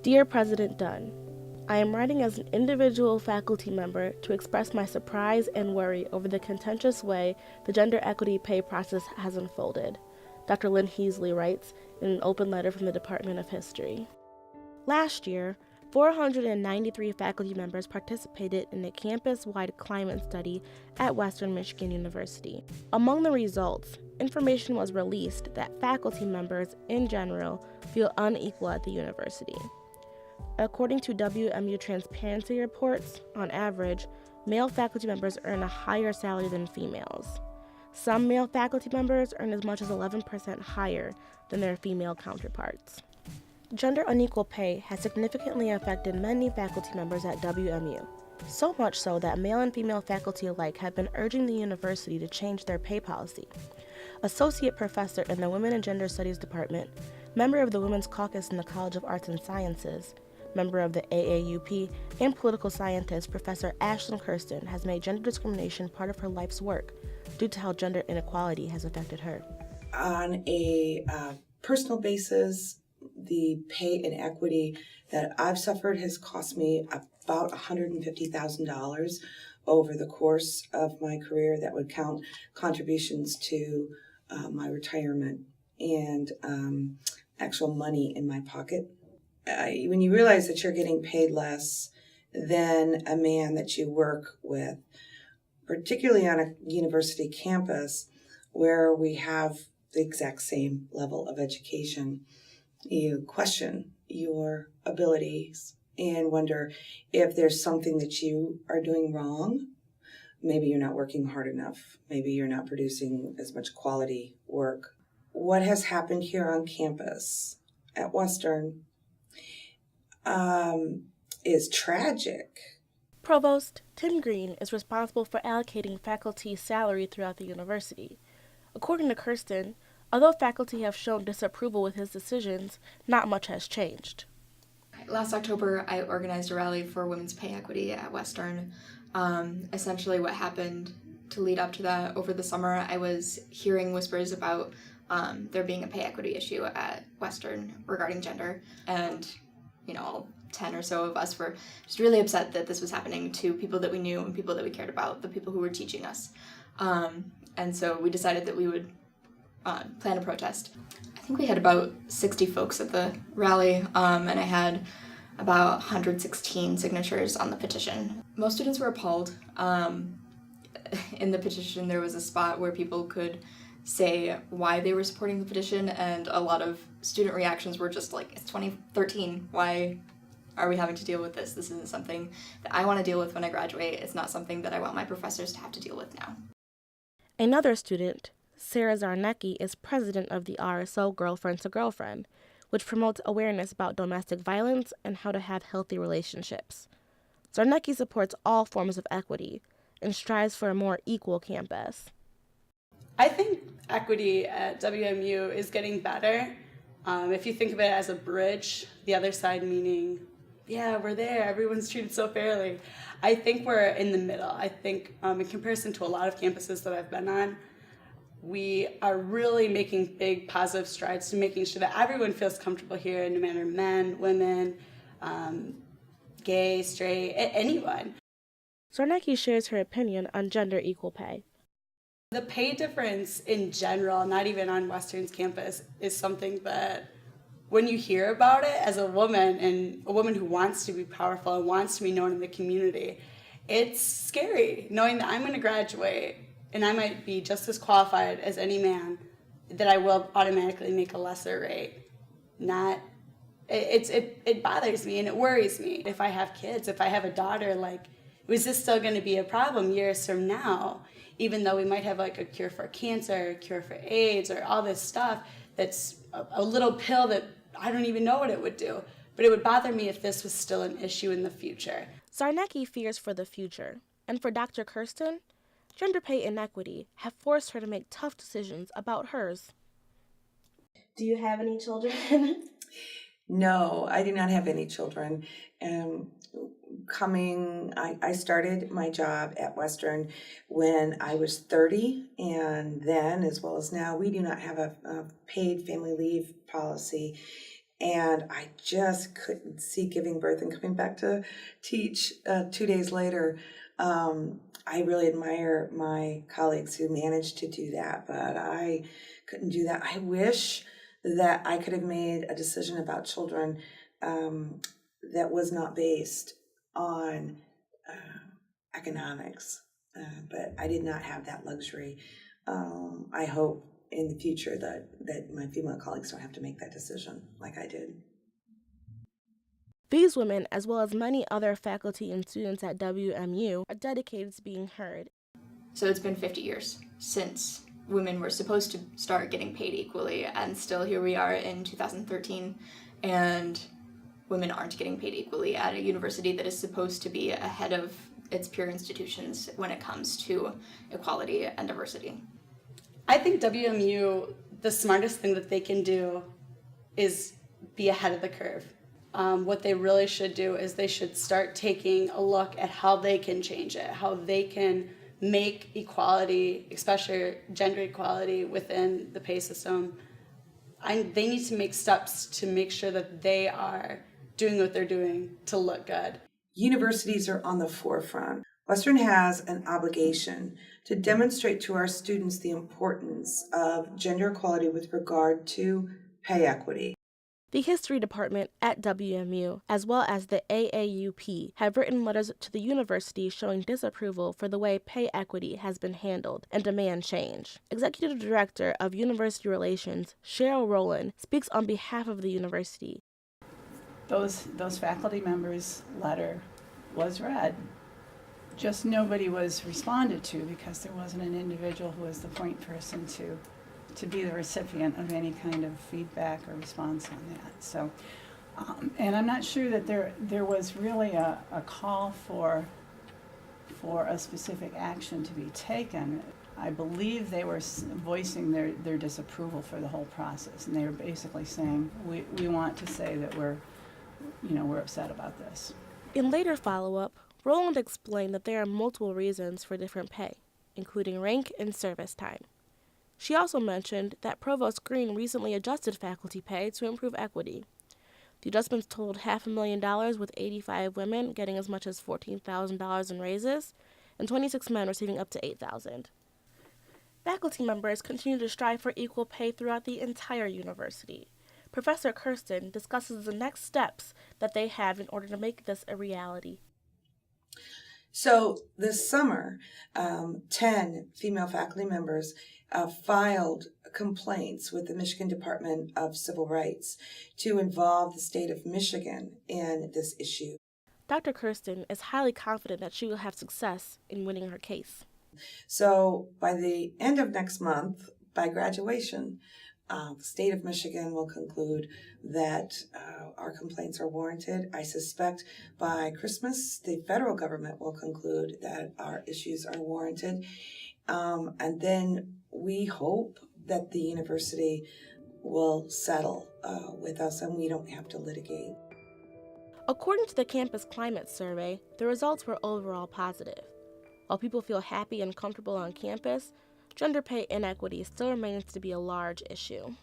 Dear President Dunn, I am writing as an individual faculty member to express my surprise and worry over the contentious way the gender equity pay process has unfolded, Dr. Lynn Heasley writes in an open letter from the Department of History. Last year, 493 faculty members participated in a campus-wide climate study at Western Michigan University. Among the results, information was released that faculty members in general feel unequal at the university. According to WMU transparency reports, on average, male faculty members earn a higher salary than females. Some male faculty members earn as much as 11% higher than their female counterparts. Gender unequal pay has significantly affected many faculty members at WMU, so much so that male and female faculty alike have been urging the university to change their pay policy. Associate professor in the Women and Gender Studies Department, member of the Women's Caucus in the College of Arts and Sciences, member of the AAUP, and political scientist Professor Ashlyn Kirsten has made gender discrimination part of her life's work due to how gender inequality has affected her. On a personal basis, the pay inequity that I've suffered has cost me about $150,000 over the course of my career. That would count contributions to my retirement and actual money in my pocket. When you realize that you're getting paid less than a man that you work with, particularly on a university campus where we have the exact same level of education, you question your abilities and wonder if there's something that you are doing wrong. Maybe you're not working hard enough. Maybe you're not producing as much quality work. What has happened here on campus at Western is tragic. Provost Tim Green is responsible for allocating faculty salary throughout the university. According to Kirsten, although faculty have shown disapproval with his decisions, not much has changed. Last October, I organized a rally for women's pay equity at Western. Essentially what happened to lead up to that over the summer, I was hearing whispers about there being a pay equity issue at Western regarding gender, and 10 or so of us were just really upset that this was happening to people that we knew and people that we cared about, the people who were teaching us. And so we decided that we would plan a protest. I think we had about 60 folks at the rally, and I had about 116 signatures on the petition. Most students were appalled. In the petition, there was a spot where people could say why they were supporting the petition, and a lot of student reactions were just like, it's 2013, why are we having to deal with this? This isn't something that I want to deal with when I graduate. It's not something that I want my professors to have to deal with now. Another student, Sarah Zarnecki, is president of the RSO Girlfriend to Girlfriend, which promotes awareness about domestic violence and how to have healthy relationships. Zarnecki supports all forms of equity and strives for a more equal campus. I think equity at WMU is getting better. If you think of it as a bridge, the other side meaning, yeah, we're there, everyone's treated so fairly. I think we're in the middle. I think in comparison to a lot of campuses that I've been on, we are really making big positive strides to making sure that everyone feels comfortable here, no matter men, women, gay, straight, anyone. Zarnecki shares her opinion on gender equal pay. The pay difference in general, not even on Western's campus, is something that when you hear about it as a woman, and a woman who wants to be powerful and wants to be known in the community, it's scary knowing that I'm going to graduate and I might be just as qualified as any man, that I will automatically make a lesser rate. It bothers me and it worries me. If I have kids, if I have a daughter, is this still going to be a problem years from now? Even though we might have a cure for cancer, a cure for AIDS, or all this stuff that's a little pill that I don't even know what it would do. But it would bother me if this was still an issue in the future. Zarnecki fears for the future, and for Dr. Kirsten, gender pay inequity have forced her to make tough decisions about hers. Do you have any children? No, I do not have any children. I started my job at Western when I was 30, and then, as well as now, we do not have a paid family leave policy. And I just couldn't see giving birth and coming back to teach 2 days later. I really admire my colleagues who managed to do that, but I couldn't do that. I wish that I could have made a decision about children that was not based on economics, but I did not have that luxury. I hope in the future that my female colleagues don't have to make that decision like I did. These women, as well as many other faculty and students at WMU, are dedicated to being heard. So it's been 50 years since women were supposed to start getting paid equally, and still here we are in 2013, and women aren't getting paid equally at a university that is supposed to be ahead of its peer institutions when it comes to equality and diversity. I think WMU, the smartest thing that they can do is be ahead of the curve. What they really should do is they should start taking a look at how they can change it, how they can make equality, especially gender equality within the pay system. They need to make steps to make sure that they are doing what they're doing to look good. Universities are on the forefront. Western has an obligation to demonstrate to our students the importance of gender equality with regard to pay equity. The history department at WMU, as well as the AAUP, have written letters to the university showing disapproval for the way pay equity has been handled and demand change. Executive Director of University Relations, Cheryl Rowland, speaks on behalf of the university. Those faculty members' letter was read. Just nobody was responded to because there wasn't an individual who was the point person to be the recipient of any kind of feedback or response on that. So, and I'm not sure that there was really a call for a specific action to be taken. I believe they were voicing their disapproval for the whole process, and they were basically saying, we want to say that we're upset about this. In later follow-up, Rowland explained that there are multiple reasons for different pay, including rank and service time. She also mentioned that Provost Green recently adjusted faculty pay to improve equity. The adjustments totaled $500,000, with 85 women getting as much as $14,000 in raises, and 26 men receiving up to $8,000. Faculty members continue to strive for equal pay throughout the entire university. Professor Kirsten discusses the next steps that they have in order to make this a reality. So this summer, 10 female faculty members filed complaints with the Michigan Department of Civil Rights to involve the state of Michigan in this issue. Dr. Kirsten is highly confident that she will have success in winning her case. So by the end of next month, by graduation, the state of Michigan will conclude that our complaints are warranted. I suspect by Christmas, the federal government will conclude that our issues are warranted. And then we hope that the university will settle with us and we don't have to litigate. According to the Campus Climate Survey, the results were overall positive. While people feel happy and comfortable on campus, gender pay inequity still remains to be a large issue.